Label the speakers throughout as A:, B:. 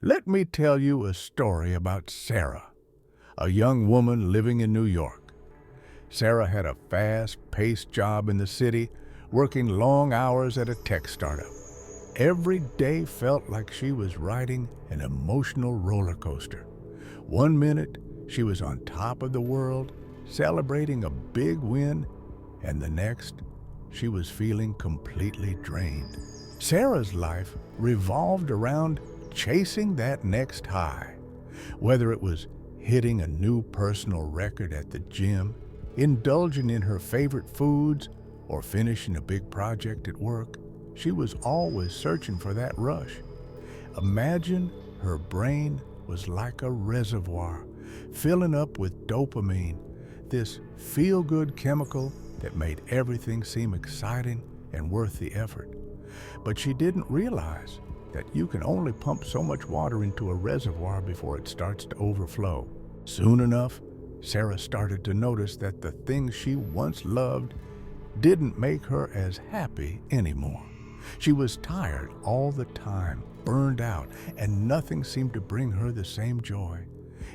A: Let me tell you a story about Sarah, a young woman living in New York. Sarah had a fast-paced job in the city, working long hours at a tech startup. Every day felt like she was riding an emotional roller coaster. One minute, she was on top of the world, celebrating a big win, and the next, she was feeling completely drained. Sarah's life revolved around chasing that next high, whether it was hitting a new personal record at the gym, indulging in her favorite foods, or finishing a big project at work. She was always searching for that rush. Imagine her brain was like a reservoir, filling up with dopamine, this feel-good chemical that made everything seem exciting and worth the effort. But she didn't realize that you can only pump so much water into a reservoir before it starts to overflow. Soon enough, Sarah started to notice that the things she once loved didn't make her as happy anymore. She was tired all the time, burned out, and nothing seemed to bring her the same joy.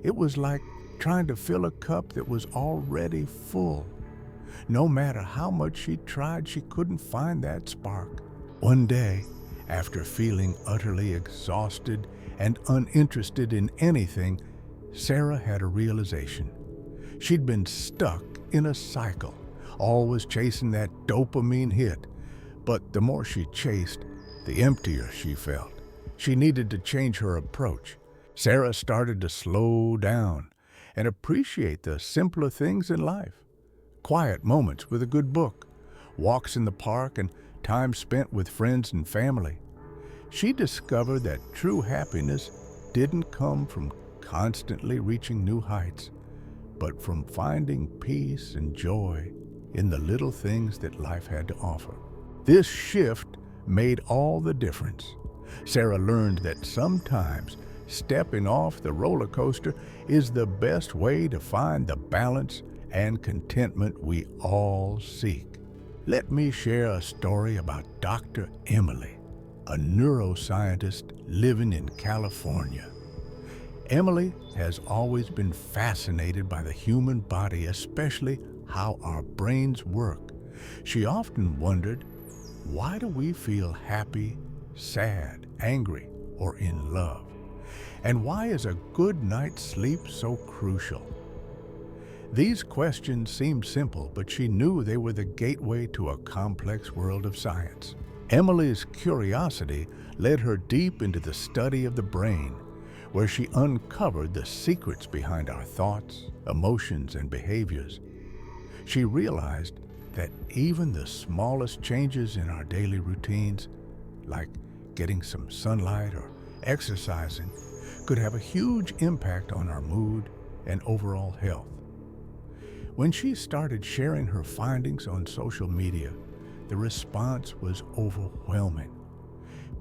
A: It was like trying to fill a cup that was already full. No matter how much she tried, she couldn't find that spark. One day, after feeling utterly exhausted and uninterested in anything, Sarah had a realization. She'd been stuck in a cycle, always chasing that dopamine hit. But the more she chased, the emptier she felt. She needed to change her approach. Sarah started to slow down and appreciate the simpler things in life. Quiet moments with a good book, walks in the park, and time spent with friends and family. She discovered that true happiness didn't come from constantly reaching new heights, but from finding peace and joy in the little things that life had to offer. This shift made all the difference. Sarah learned that sometimes stepping off the roller coaster is the best way to find the balance and contentment we all seek. Let me share a story about Dr. Emily, a neuroscientist living in California. Emily has always been fascinated by the human body, especially how our brains work. She often wondered, why do we feel happy, sad, angry, or in love? And why is a good night's sleep so crucial? These questions seemed simple, but she knew they were the gateway to a complex world of science. Emily's curiosity led her deep into the study of the brain, where she uncovered the secrets behind our thoughts, emotions, and behaviors. She realized that even the smallest changes in our daily routines, like getting some sunlight or exercising, could have a huge impact on our mood and overall health. When she started sharing her findings on social media, the response was overwhelming.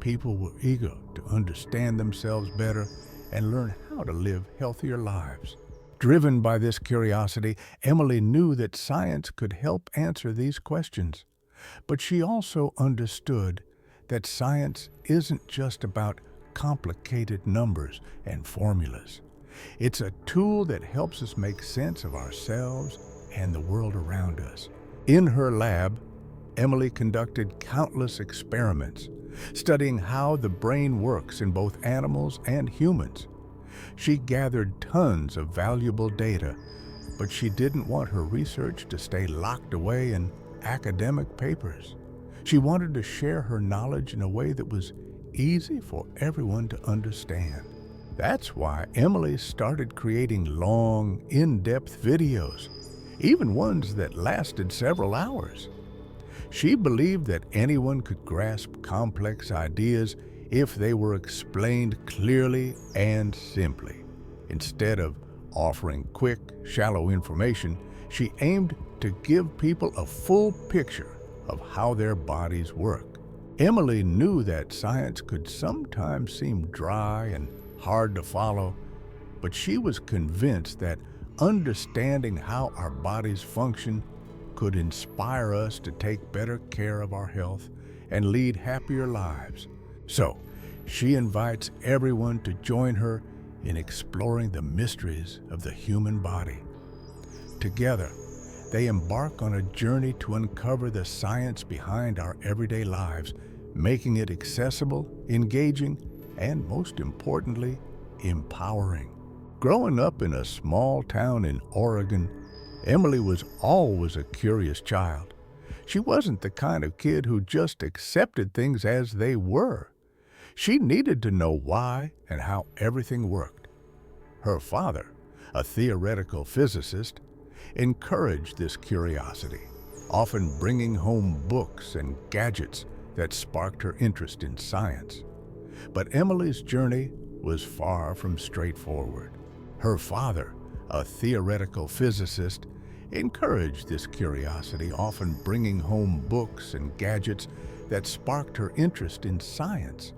A: People were eager to understand themselves better and learn how to live healthier lives. Driven by this curiosity, Emily knew that science could help answer these questions. But she also understood that science isn't just about complicated numbers and formulas. It's a tool that helps us make sense of ourselves and the world around us. In her lab, Emily conducted countless experiments, studying how the brain works in both animals and humans. She gathered tons of valuable data, but she didn't want her research to stay locked away in academic papers. She wanted to share her knowledge in a way that was easy for everyone to understand. That's why Emily started creating long, in-depth videos, even ones that lasted several hours. She believed that anyone could grasp complex ideas if they were explained clearly and simply. Instead of offering quick, shallow information, she aimed to give people a full picture of how their bodies work. Emily knew that science could sometimes seem dry and hard to follow, but she was convinced that understanding how our bodies function could inspire us to take better care of our health and lead happier lives. So, She invites everyone to join her in exploring the mysteries of the human body. Together, they embark on a journey to uncover the science behind our everyday lives, making it accessible, engaging, and most importantly, empowering. Growing up in a small town in Oregon, Emily was always a curious child. She wasn't the kind of kid who just accepted things as they were. She needed to know why and how everything worked. Her father, a theoretical physicist, encouraged this curiosity, often bringing home books and gadgets that sparked her interest in science. But Emily's journey was far from straightforward. Her father, a theoretical physicist, encouraged this curiosity, often bringing home books and gadgets that sparked her interest in science.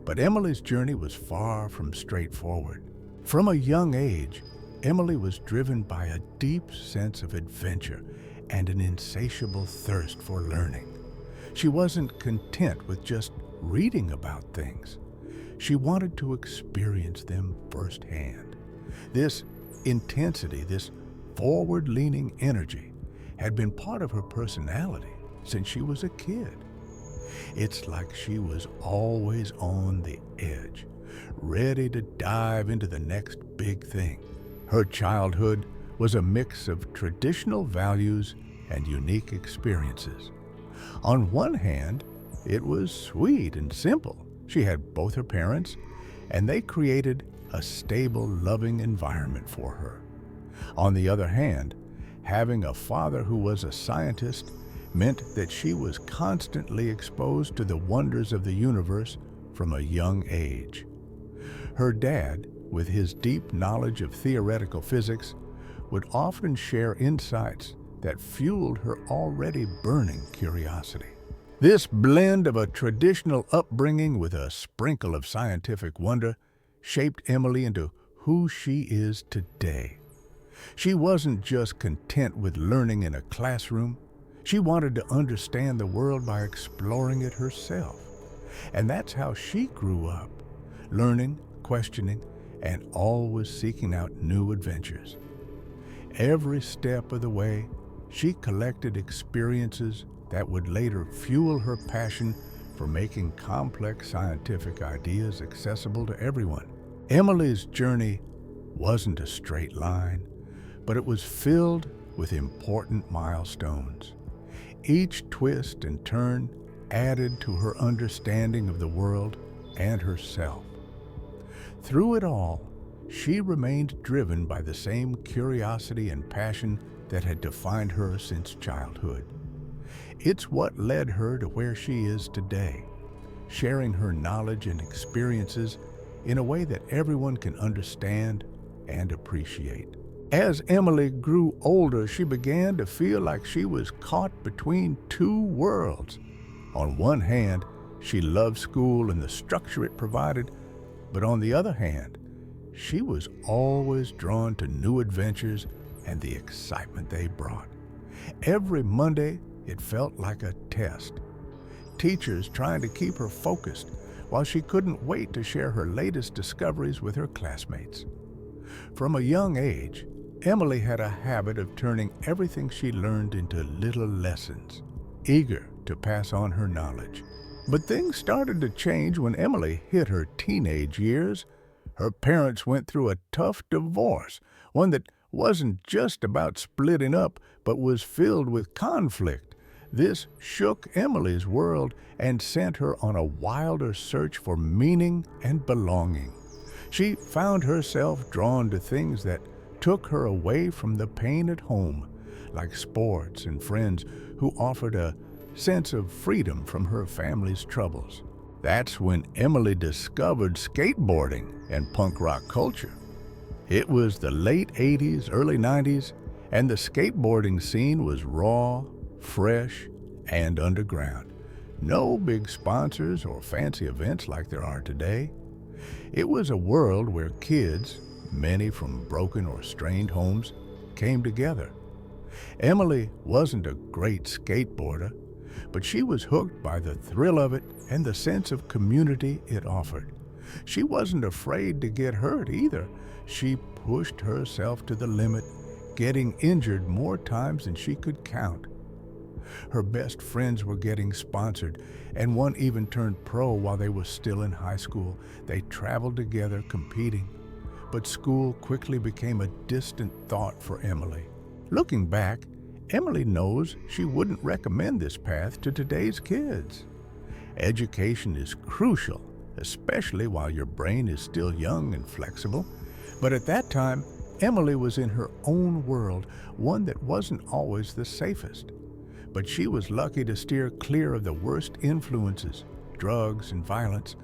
A: But Emily's journey was far from straightforward. From a young age, Emily was driven by a deep sense of adventure and an insatiable thirst for learning. She wasn't content with just reading about things. She wanted to experience them firsthand. This intensity, this forward-leaning energy, had been part of her personality since she was a kid. It's like she was always on the edge, ready to dive into the next big thing. Her childhood was a mix of traditional values and unique experiences. On one hand, it was sweet and simple. She had both her parents, and they created a stable, loving environment for her. On the other hand, having a father who was a scientist meant that she was constantly exposed to the wonders of the universe from a young age. Her dad, with his deep knowledge of theoretical physics, would often share insights that fueled her already burning curiosity. This blend of a traditional upbringing with a sprinkle of scientific wonder shaped Emily into who she is today. She wasn't just content with learning in a classroom. She wanted to understand the world by exploring it herself. And that's how she grew up, learning, questioning, and always seeking out new adventures. Every step of the way, she collected experiences that would later fuel her passion for making complex scientific ideas accessible to everyone. Emily's journey wasn't a straight line, but it was filled with important milestones. Each twist and turn added to her understanding of the world and herself. Through it all, she remained driven by the same curiosity and passion that had defined her since childhood. It's what led her to where she is today, sharing her knowledge and experiences in a way that everyone can understand and appreciate. As Emily grew older, she began to feel like she was caught between two worlds. On one hand, she loved school and the structure it provided, but on the other hand, she was always drawn to new adventures and the excitement they brought. Every Monday, it felt like a test. Teachers trying to keep her focused while she couldn't wait to share her latest discoveries with her classmates. From a young age, Emily had a habit of turning everything she learned into little lessons, eager to pass on her knowledge. But things started to change when Emily hit her teenage years. Her parents went through a tough divorce, one that wasn't just about splitting up, but was filled with conflict. This shook Emily's world and sent her on a wilder search for meaning and belonging. She found herself drawn to things that took her away from the pain at home, like sports and friends who offered a sense of freedom from her family's troubles. That's when Emily discovered skateboarding and punk rock culture. It was the late 80s, early 90s, and the skateboarding scene was raw, fresh, and underground. No big sponsors or fancy events like there are today. It was a world where kids, many from broken or strained homes, came together. Emily wasn't a great skateboarder, But she was hooked by the thrill of it and the sense of community it offered. She wasn't afraid to get hurt either. She pushed herself to the limit, getting injured more times than she could count. Her best friends were getting sponsored, and one even turned pro while they were still in high school. They traveled together, competing. But school quickly became a distant thought for Emily. Looking back, Emily knows she wouldn't recommend this path to today's kids. Education is crucial, especially while your brain is still young and flexible. But at that time, Emily was in her own world, one that wasn't always the safest. But she was lucky to steer clear of the worst influences, drugs and violence.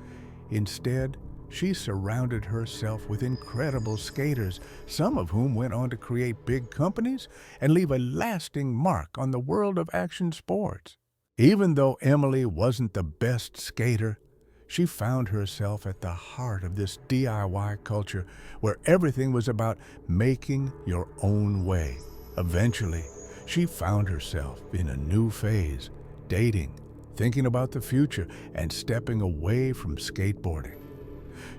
A: Instead, she surrounded herself with incredible skaters, some of whom went on to create big companies and leave a lasting mark on the world of action sports. Even though Emily wasn't the best skater, she found herself at the heart of this DIY culture where everything was about making your own way. Eventually, she found herself in a new phase, dating, thinking about the future, and stepping away from skateboarding.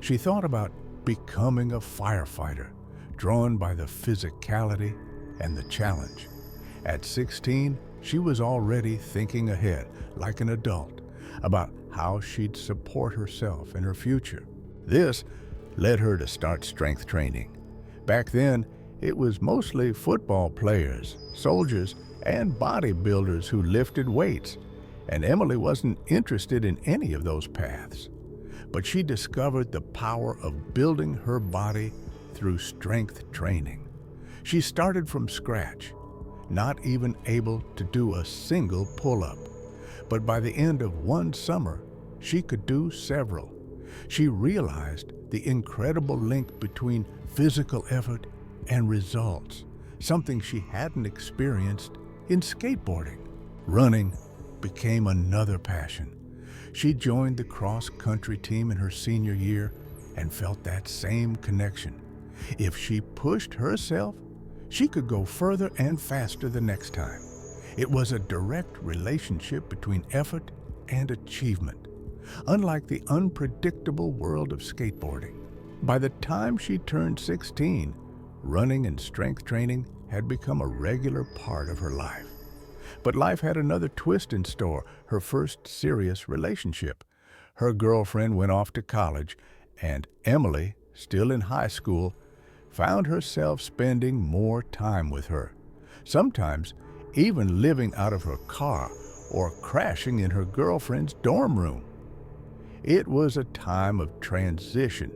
A: She thought about becoming a firefighter, drawn by the physicality and the challenge. At 16, she was already thinking ahead, like an adult, about how she'd support herself and her future. This led her to start strength training. Back then, it was mostly football players, soldiers, and bodybuilders who lifted weights, and Emily wasn't interested in any of those paths. But she discovered the power of building her body through strength training. She started from scratch, not even able to do a single pull-up. But by the end of one summer, she could do several. She realized the incredible link between physical effort and results, something she hadn't experienced in skateboarding. Running became another passion. She joined the cross-country team in her senior year and felt that same connection. If she pushed herself, she could go further and faster the next time. It was a direct relationship between effort and achievement, unlike the unpredictable world of skateboarding. By the time she turned 16, running and strength training had become a regular part of her life. But life had another twist in store, her first serious relationship. Her girlfriend went off to college, and Emily, still in high school, found herself spending more time with her, sometimes even living out of her car or crashing in her girlfriend's dorm room. It was a time of transition,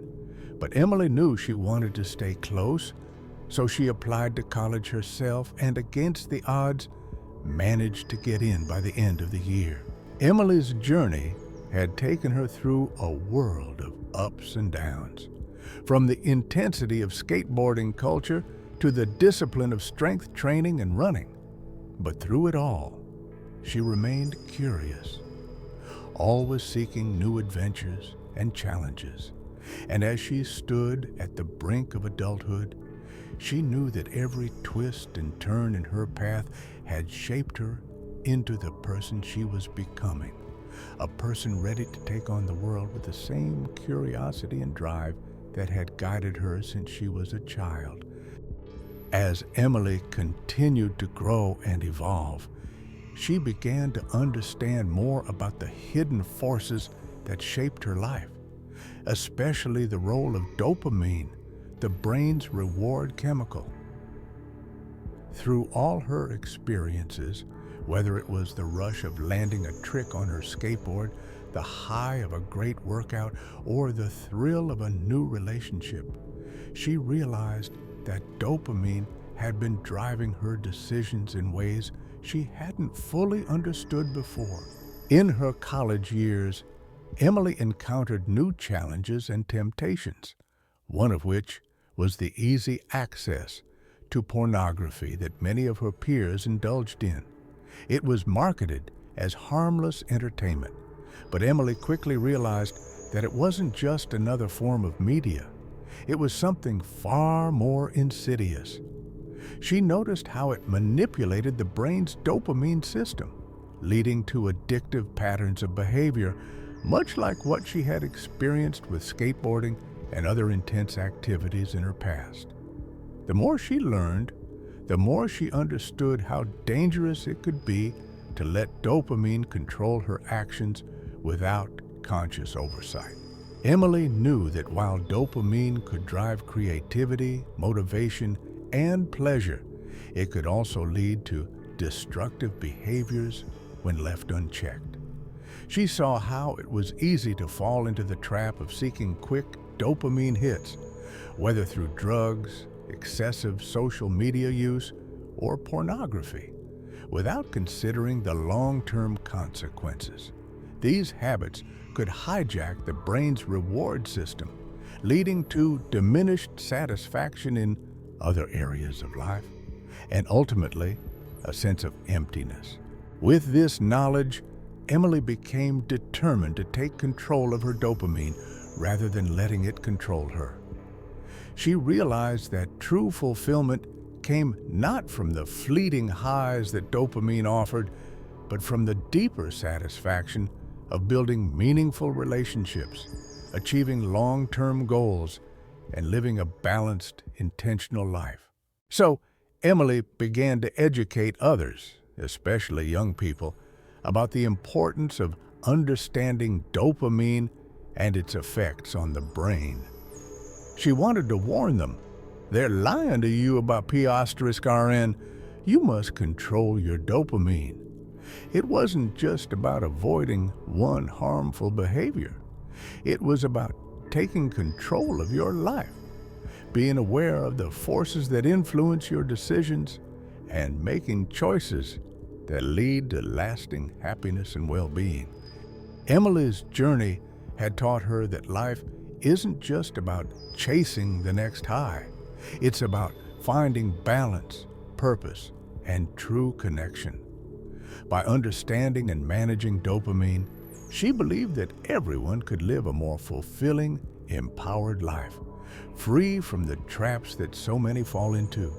A: but Emily knew she wanted to stay close, so she applied to college herself and, against the odds, managed to get in by the end of the year. Emily's journey had taken her through a world of ups and downs, from the intensity of skateboarding culture to the discipline of strength training and running. But through it all, she remained curious, always seeking new adventures and challenges. And as she stood at the brink of adulthood, she knew that every twist and turn in her path had shaped her into the person she was becoming, a person ready to take on the world with the same curiosity and drive that had guided her since she was a child. As Emily continued to grow and evolve, she began to understand more about the hidden forces that shaped her life, especially the role of dopamine, the brain's reward chemical. Through all her experiences, whether it was the rush of landing a trick on her skateboard, the high of a great workout, or the thrill of a new relationship, she realized that dopamine had been driving her decisions in ways she hadn't fully understood before. In her college years, Emily encountered new challenges and temptations, one of which was the easy access to pornography that many of her peers indulged in. It was marketed as harmless entertainment, but Emily quickly realized that it wasn't just another form of media. It was something far more insidious. She noticed how it manipulated the brain's dopamine system, leading to addictive patterns of behavior, much like what she had experienced with skateboarding and other intense activities in her past. The more she learned, the more she understood how dangerous it could be to let dopamine control her actions without conscious oversight. Emily knew that while dopamine could drive creativity, motivation, and pleasure, it could also lead to destructive behaviors when left unchecked. She saw how it was easy to fall into the trap of seeking quick dopamine hits, whether through drugs, excessive social media use, or pornography, without considering the long-term consequences. These habits could hijack the brain's reward system, leading to diminished satisfaction in other areas of life, and ultimately, a sense of emptiness. With this knowledge, Emily became determined to take control of her dopamine rather than letting it control her. She realized that true fulfillment came not from the fleeting highs that dopamine offered, but from the deeper satisfaction of building meaningful relationships, achieving long-term goals, and living a balanced, intentional life. So, Emily began to educate others, especially young people, about the importance of understanding dopamine and its effects on the brain. She wanted to warn them, they're lying to you about P*RN. You must control your dopamine. It wasn't just about avoiding one harmful behavior. It was about taking control of your life, being aware of the forces that influence your decisions, and making choices that lead to lasting happiness and well-being. Emily's journey had taught her that life isn't just about chasing the next high. It's about finding balance, purpose, and true connection. By understanding and managing dopamine, she believed that everyone could live a more fulfilling, empowered life, free from the traps that so many fall into.